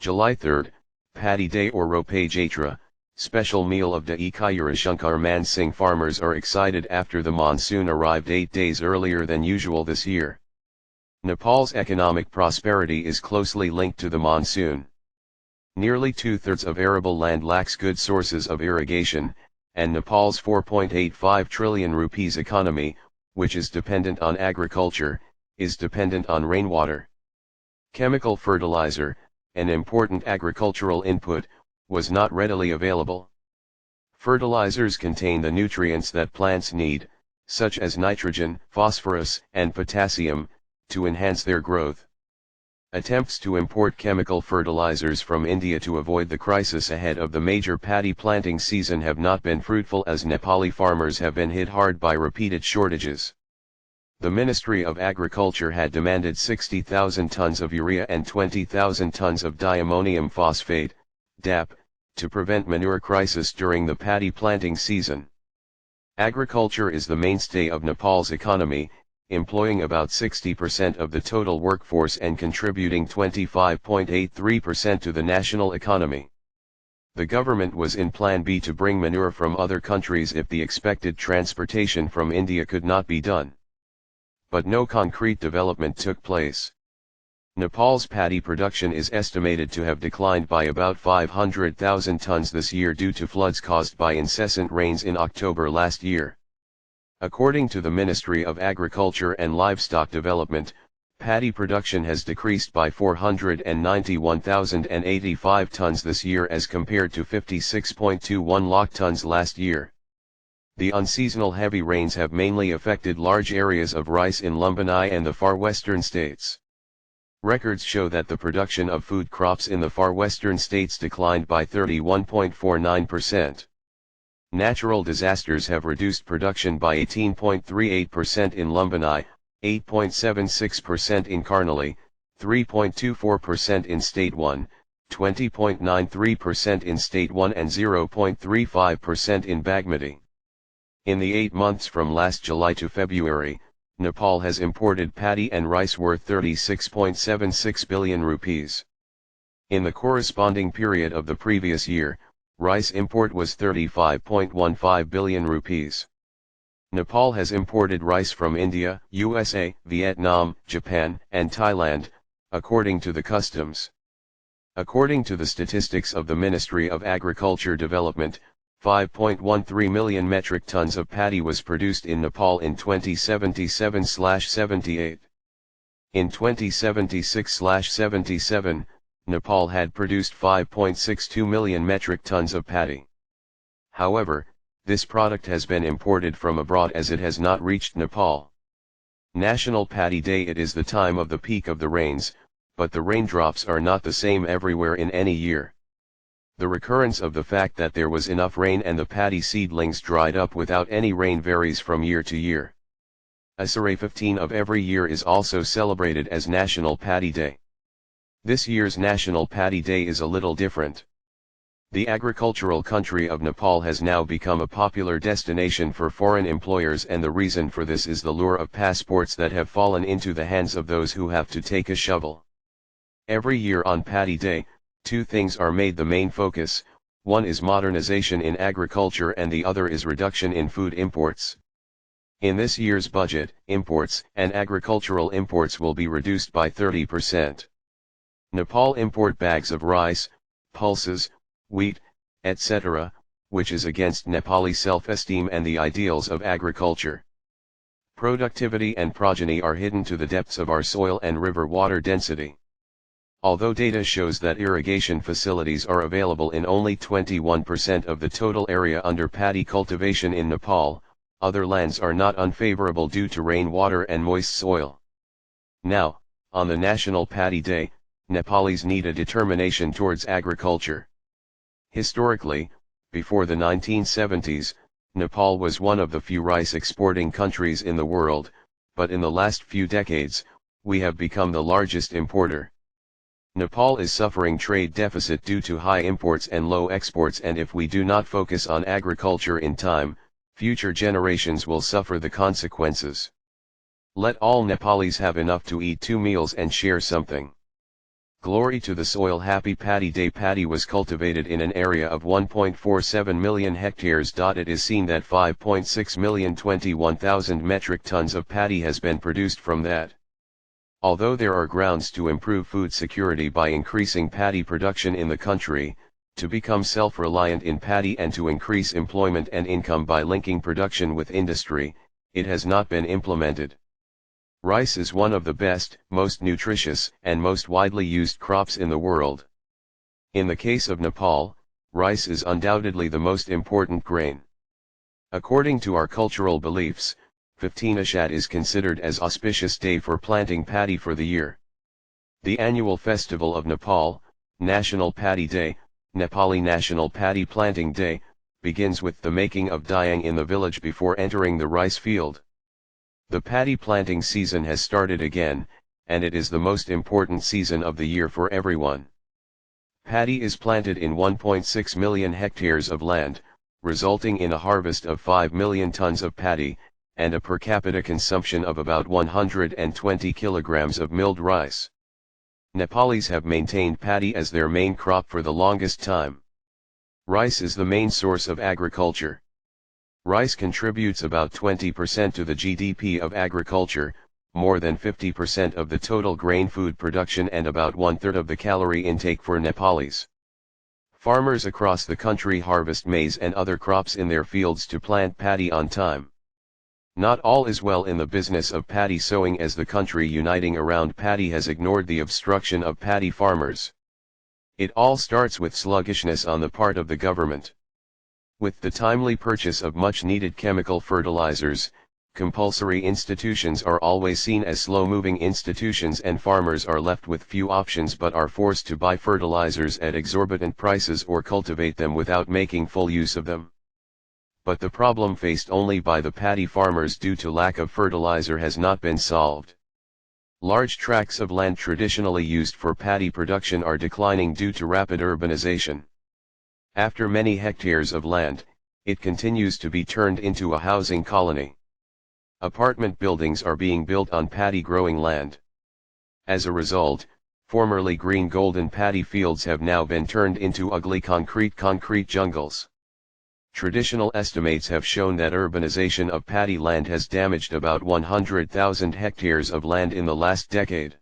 July 3rd, Paddy Day or Ropai Jatra, special meal of Dahi Chiura Shanker Singh. Farmers are excited after the monsoon arrived 8 days earlier than usual this year. Nepal's economic prosperity is closely linked to the monsoon. Nearly two-thirds of arable land lacks good sources of irrigation, and Nepal's 4.85 trillion rupees economy, which is dependent on agriculture, is dependent on rainwater. Chemical fertilizer, an important agricultural input, was not readily available. Fertilizers contain the nutrients that plants need, such as nitrogen, phosphorus, and potassium, to enhance their growth. Attempts to import chemical fertilizers from India to avoid the crisis ahead of the major paddy planting season have not been fruitful, as Nepali farmers have been hit hard by repeated shortages. The Ministry of Agriculture had demanded 60,000 tons of urea and 20,000 tons of diammonium phosphate, DAP, to prevent manure crisis during the paddy planting season. Agriculture is the mainstay of Nepal's economy, employing about 60% of the total workforce and contributing 25.83% to the national economy. The government was in Plan B to bring manure from other countries if the expected transportation from India could not be done. But no concrete development took place. Nepal's paddy production is estimated to have declined by about 500,000 tons this year due to floods caused by incessant rains in October last year. According to the Ministry of Agriculture and Livestock Development, paddy production has decreased by 491,085 tons this year as compared to 56.21 lakh tons last year. The unseasonal heavy rains have mainly affected large areas of rice in Lumbini and the far western states. Records show that the production of food crops in the far western states declined by 31.49%. Natural disasters have reduced production by 18.38% in Lumbini, 8.76% in Karnali, 3.24% in State 1, 20.93% in State 1 and 0.35% in Bagmati. In the 8 months from last July to February, Nepal has imported paddy and rice worth 36.76 billion rupees. In the corresponding period of the previous year, rice import was 35.15 billion rupees. Nepal has imported rice from India, USA, Vietnam, Japan, and Thailand, according to the customs. According to the statistics of the Ministry of Agriculture Development, 5.13 million metric tons of paddy was produced in Nepal in 2077/78. In 2076/77, Nepal had produced 5.62 million metric tons of paddy. However, this product has been imported from abroad as it has not reached Nepal. National Paddy Day. It is the time of the peak of the rains, but the raindrops are not the same everywhere in any year. The recurrence of the fact that there was enough rain and the paddy seedlings dried up without any rain varies from year to year. Ashadh 15 of every year is also celebrated as National Paddy Day. This year's National Paddy Day is a little different. The agricultural country of Nepal has now become a popular destination for foreign employers, and the reason for this is the lure of passports that have fallen into the hands of those who have to take a shovel. Every year on Paddy Day, two things are made the main focus: one is modernization in agriculture and the other is reduction in food imports. In this year's budget, imports and agricultural imports will be reduced by 30%. Nepal import bags of rice, pulses, wheat, etc., which is against Nepali self-esteem and the ideals of agriculture. Productivity and progeny are hidden to the depths of our soil and river water density. Although data shows that irrigation facilities are available in only 21% of the total area under paddy cultivation in Nepal, other lands are not unfavorable due to rainwater and moist soil. Now, on the National Paddy Day, Nepalis need a determination towards agriculture. Historically, before the 1970s, Nepal was one of the few rice exporting countries in the world, but in the last few decades, we have become the largest importer. Nepal is suffering trade deficit due to high imports and low exports, and if we do not focus on agriculture in time, future generations will suffer the consequences. Let all Nepalis have enough to eat 2 meals and share something. Glory to the soil. Happy Paddy Day. Paddy was cultivated in an area of 1.47 million hectares. It is seen that 5.6 million 21,000 metric tons of paddy has been produced from that. Although there are grounds to improve food security by increasing paddy production in the country, to become self-reliant in paddy and to increase employment and income by linking production with industry, it has not been implemented. Rice is one of the best, most nutritious, and most widely used crops in the world. In the case of Nepal, rice is undoubtedly the most important grain. According to our cultural beliefs, 15 Ashadh is considered as auspicious day for planting paddy for the year. The annual festival of Nepal, National Paddy Day, Nepali National Paddy Planting Day, begins with the making of dayang in the village before entering the rice field. The paddy planting season has started again, and it is the most important season of the year for everyone. Paddy is planted in 1.6 million hectares of land, resulting in a harvest of 5 million tons of paddy, and a per capita consumption of about 120 kilograms of milled rice. Nepalis have maintained paddy as their main crop for the longest time. Rice is the main source of agriculture. Rice contributes about 20% to the GDP of agriculture, more than 50% of the total grain food production and about one-third of the calorie intake for Nepalis. Farmers across the country harvest maize and other crops in their fields to plant paddy on time. Not all is well in the business of paddy sowing, as the country uniting around paddy has ignored the obstruction of paddy farmers. It all starts with sluggishness on the part of the government. With the timely purchase of much-needed chemical fertilizers, compulsory institutions are always seen as slow-moving institutions, and farmers are left with few options but are forced to buy fertilizers at exorbitant prices or cultivate them without making full use of them. But the problem faced only by the paddy farmers due to lack of fertilizer has not been solved. Large tracts of land traditionally used for paddy production are declining due to rapid urbanization. After many hectares of land, it continues to be turned into a housing colony. Apartment buildings are being built on paddy growing land. As a result, formerly green golden paddy fields have now been turned into ugly concrete jungles. Traditional estimates have shown that urbanization of paddy land has damaged about 100,000 hectares of land in the last decade.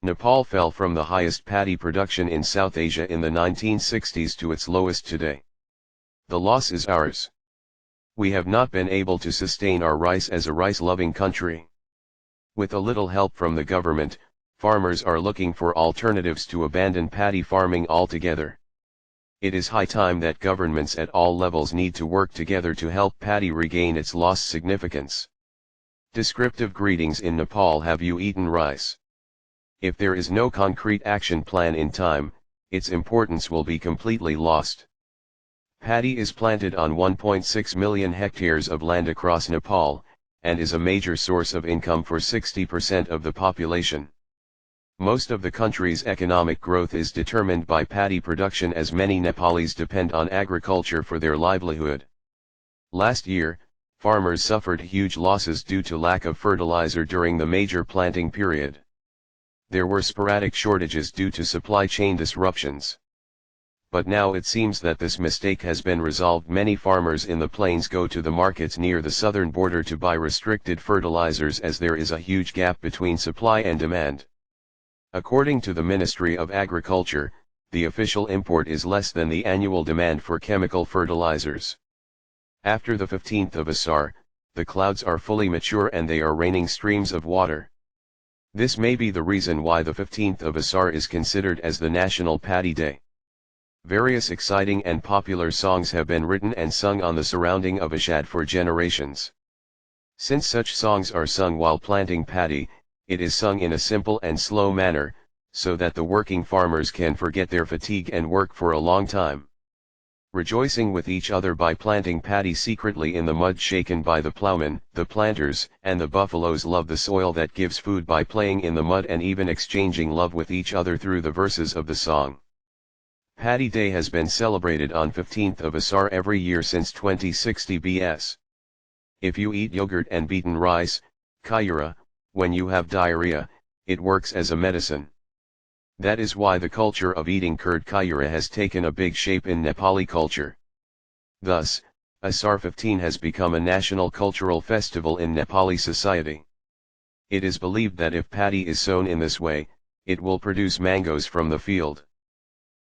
Nepal fell from the highest paddy production in South Asia in the 1960s to its lowest today. The loss is ours. We have not been able to sustain our rice as a rice-loving country. With a little help from the government, farmers are looking for alternatives to abandon paddy farming altogether. It is high time that governments at all levels need to work together to help paddy regain its lost significance. Descriptive greetings in Nepal: have you eaten rice? If there is no concrete action plan in time, its importance will be completely lost. Paddy is planted on 1.6 million hectares of land across Nepal, and is a major source of income for 60% of the population. Most of the country's economic growth is determined by paddy production, as many Nepalis depend on agriculture for their livelihood. Last year, farmers suffered huge losses due to lack of fertilizer during the major planting period. There were sporadic shortages due to supply chain disruptions. But now it seems that this mistake has been resolved. Many farmers in the plains go to the markets near the southern border to buy restricted fertilizers, as there is a huge gap between supply and demand. According to the Ministry of Agriculture, the official import is less than the annual demand for chemical fertilizers. After the 15th of Asar, the clouds are fully mature and they are raining streams of water. This may be the reason why the 15th of Asar is considered as the National Paddy Day. Various exciting and popular songs have been written and sung on the surrounding of ashadh for generations. Since such songs are sung while planting paddy, it is sung in a simple and slow manner, so that the working farmers can forget their fatigue and work for a long time. Rejoicing with each other by planting paddy secretly in the mud shaken by the plowmen, the planters, and the buffaloes love the soil that gives food by playing in the mud and even exchanging love with each other through the verses of the song. Paddy Day has been celebrated on 15th of Asar every year since 2060 BS. If you eat yogurt and beaten rice, Chiura, when you have diarrhea, it works as a medicine. That is why the culture of eating curd Chiura has taken a big shape in Nepali culture. Thus, Asar 15 has become a national cultural festival in Nepali society. It is believed that if paddy is sown in this way, it will produce mangoes from the field.